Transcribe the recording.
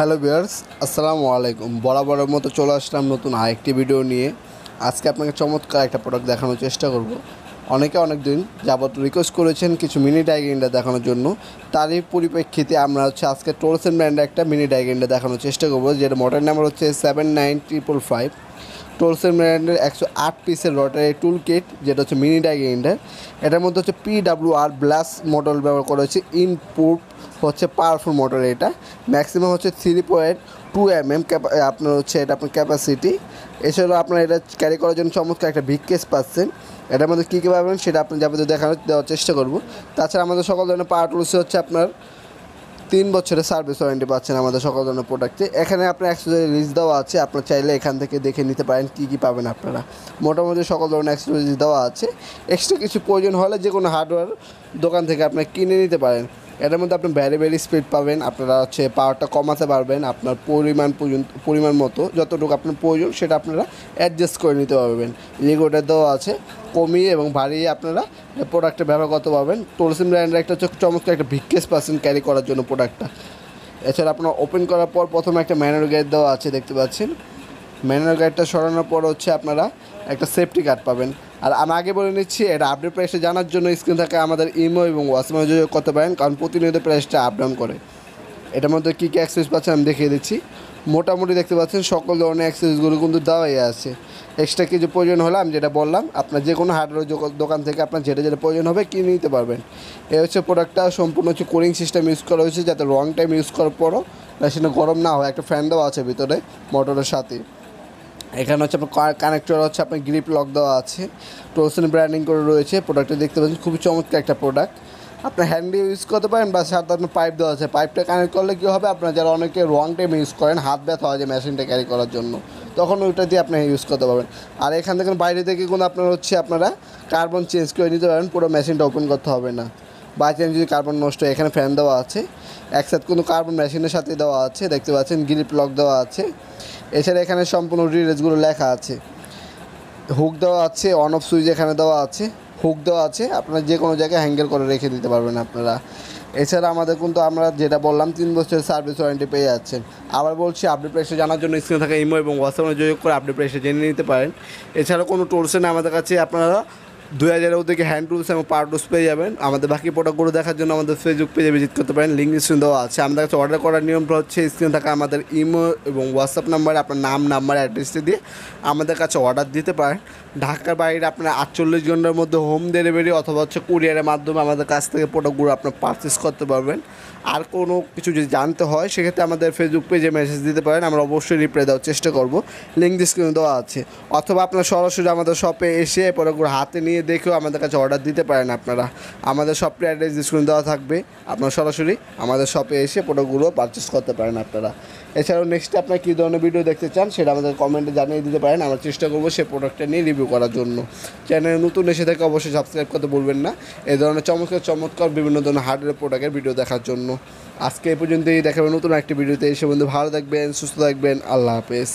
Hello viewers, আসসালামু আলাইকুম। বরাবরের মতো চলে আসলাম নতুন আরেকটি ভিডিও নিয়ে। আজকে আপনাকে চমৎকার একটা প্রোডাক্ট দেখানোর চেষ্টা করব। অনেকে অনেক দিন যাবত রিকোয়েস্ট করেছেন কিছু মিনি ডাইগ্রাইন্ডার দেখানোর জন্য। তারই পরিপ্রেক্ষিতে আমরা আজকে টোলসেন ব্র্যান্ডের একটা মিনি ডাইগ্রাইন্ডার দেখানোর চেষ্টা করব, যেটা মডেল নাম্বার হচ্ছে 79555। টোলসেন ব্র্যান্ডের 108 পিসের রটারি টুল কিট, যেটা হচ্ছে মিনি ডাইগ্রাইন্ডার। এটার মধ্যে হচ্ছে PWR ব্লাস মডেল ব্যবহার করা হয়েছে। ইনপুট হচ্ছে পাওয়ারফুল মোটর। এটা ম্যাক্সিমাম হচ্ছে 3.2 mm আপনার হচ্ছে এটা আপনার ক্যাপাসিটি। এছাড়াও আপনার এটা ক্যারি করার জন্য চমৎকার একটা বিগ কেস পাচ্ছেন। এটার মধ্যে কী কী পাবেন সেটা আপনি যাবতীয় দেওয়ার চেষ্টা করব। তাছাড়া আমাদের সকল ধরনের পাওয়ার টুলসে হচ্ছে আপনার 3 বছরের সার্ভিস ওয়ারেন্টি পাচ্ছেন আমাদের সকল ধরনের প্রোডাক্টে। এখানে আপনার অ্যাক্সেসরি লিস্ট দেওয়া আছে, আপনার চাইলে এখান থেকে দেখে নিতে পারেন কী কী পাবেন আপনারা। মোটামুটি সকল ধরনের অ্যাক্সেসরি লিস্ট দেওয়া আছে। এক্সট্রা কিছু প্রয়োজন হলে যে কোনো হার্ডওয়্যার দোকান থেকে আপনি কিনে নিতে পারেন। এটার মধ্যে আপনি ভ্যারি স্পিড পাবেন, আপনারা হচ্ছে পাওয়ারটা কমাতে পারবেন আপনার পরিমাণ মতো, যতটুকু আপনার প্রয়োজন সেটা আপনারা অ্যাডজাস্ট করে নিতে পারবেন। রেগুলেটর দেওয়া আছে, কমিয়ে এবং বাড়িয়ে আপনারা প্রোডাক্টটা ব্যবহার করতে পারবেন। টোলসেন ব্র্যান্ডের একটা হচ্ছে চমৎকার একটা ভিকেস পাচ্ছেন ক্যারি করার জন্য প্রোডাক্টটা। এছাড়া আপনার ওপেন করার পর প্রথমে একটা ম্যানুয়াল গাইড দেওয়া আছে, দেখতে পাচ্ছেন। ম্যানুয়াল গাইডটা সরানোর পর হচ্ছে আপনারা একটা সেফটি কার্ড পাবেন। আর আমি আগে বলে নিচ্ছি, এটা আপডেট প্রাইসটা জানার জন্য স্ক্রিন থেকে আমাদের ইমো এবং হোয়াটসঅ্যাপে যোগাযোগ করতে পারেন, কারণ প্রতিনিয়ত প্রাইসটা আপ ডাউন করে। এটার মধ্যে কী কী অ্যাক্সেস পাচ্ছেন আমি দেখিয়ে দিচ্ছি। মোটামুটি দেখতে পাচ্ছেন সকল ধরনের অ্যাক্সেসগুলো কিন্তু দেওয়াই আছে। এক্সট্রা কিছু প্রয়োজন হলে আমি যেটা বললাম, আপনার যে কোনো হার্ডওয়্যার দোকান থেকে আপনার যেটা প্রয়োজন হবে কিনে নিতে পারবেন। এই হচ্ছে প্রোডাক্টটা সম্পূর্ণ হচ্ছে কুলিং সিস্টেম ইউজ করা হয়েছে, যাতে লং টাইম ইউজ করার পরও মেশিনে গরম না হয়। একটা ফ্যান দেওয়া আছে ভিতরে মোটরের সাথে। এখানে হচ্ছে আপনার কানেক্টর হচ্ছে আপনার গ্রিপ লক দেওয়া আছে, টোলসেন ব্র্যান্ডিং করে রয়েছে। প্রোডাক্টটা দেখতে পাচ্ছেন খুবই চমৎকার একটা প্রোডাক্ট। আপনার হ্যান্ড দিয়ে ইউজ করতে পারেন বা সাথে আপনার পাইপ দেওয়া আছে। পাইপটা কানেক্ট করলে কী হবে, আপনার যারা অনেকে লং টাইম ইউজ করেন, হাত ব্যথা হয় যে মেশিনটা ক্যারি করার জন্য, তখন ওইটা দিয়ে আপনি ইউজ করতে পারবেন। আর এখান থেকে বাইরে থেকে কোনো আপনার হচ্ছে আপনারা কার্বন চেঞ্জ করে নিতে পারেন, পুরো মেশিনটা ওপেন করতে হবে না। বাই চান্স যদি কার্বন নষ্ট হয়, এখানে ফ্যান দেওয়া আছে। একসাথে কোনো কার্বন মেশিনের সাথে দেওয়া আছে, দেখতে পাচ্ছেন গ্রিপ লক দেওয়া আছে। এছাড়া এখানে সম্পূর্ণ ডিটেলসগুলো লেখা আছে। হুক দেওয়া আছে, অন অফ সুইচ এখানে দেওয়া আছে, হুক দেওয়া আছে, আপনারা যে কোনো জায়গায় হ্যাঙ্গেল করে রেখে দিতে পারবেন আপনারা। এছাড়া আমাদের কিন্তু আমরা যেটা বললাম 3 বছরের সার্ভিস ওয়ারেন্টি পেয়ে যাচ্ছেন। আবার বলছি, আপডেট প্রাইসটা জানার জন্য স্ক্রিনে থাকা ইমো এবং হোয়াটসঅ্যাপে যোগাযোগ করে আপডেট প্রাইসটা জেনে নিতে পারেন। এছাড়া কোনো টোলসেন আমাদের কাছে আপনারা 2000 থেকে হ্যান্ড টুলস এবং পাওয়ার টুলস পেয়ে যাবেন। আমাদের বাকি প্রোডাক্টগুলো দেখার জন্য আমাদের ফেসবুক পেজে ভিজিট করতে পারেন, লিঙ্ক স্ক্রিনে দেওয়া আছে। আমাদের কাছে অর্ডার করার নিয়মটা হচ্ছে স্ক্রিনে থাকা আমাদের ইমো এবং হোয়াটসঅ্যাপ নাম্বারে আপনার নাম্বার অ্যাড্রেসটি দিয়ে আমাদের কাছে অর্ডার দিতে পারেন। ঢাকার বাইরে আপনার 48 ঘন্টার মধ্যে হোম ডেলিভারি অথবা হচ্ছে কুরিয়ারের মাধ্যমে আমাদের কাছ থেকে প্রোডাক্টগুলো আপনার পারচেস করতে পারবেন। আর কোনো কিছু যদি জানতে হয় সেক্ষেত্রে আমাদের ফেসবুক পেজে মেসেজ দিতে পারেন, আমরা অবশ্যই রিপ্লাই দেওয়ার চেষ্টা করব। লিঙ্ক স্ক্রিনে দেওয়া আছে। অথবা আপনার সরাসরি আমাদের শপে এসে প্রোডাক্টগুলো হাতে নিয়ে দেখেও আমাদের কাছে অর্ডার দিতে পারেন আপনারা। আমাদের শপের অ্যাড্রেস স্ক্রিনে দেওয়া থাকবে, আপনারা সরাসরি আমাদের শপে এসে প্রোডাক্টগুলো পারচেস করতে পারেন আপনারা। এছাড়াও নেক্সট আপনার কী ধরনের ভিডিও দেখতে চান সেটা আমাদের কমেন্টে জানিয়ে দিতে পারেন, আমরা চেষ্টা করবো সেই প্রোডাক্টটা নিয়ে রিভিউ করার জন্য। চ্যানেলে নতুন এসে থেকে অবশ্যই সাবস্ক্রাইব করতে ভুলবেন না, এই ধরনের চমৎকার বিভিন্ন ধরনের হার্ডওয়্যার প্রোডাক্টের ভিডিও দেখার জন্য। আজকে এই পর্যন্তই, দেখাবেন নতুন একটি ভিডিওতে। এসে বন্ধু ভালো থাকবেন, সুস্থ থাকবেন, আল্লাহ হাফেজ।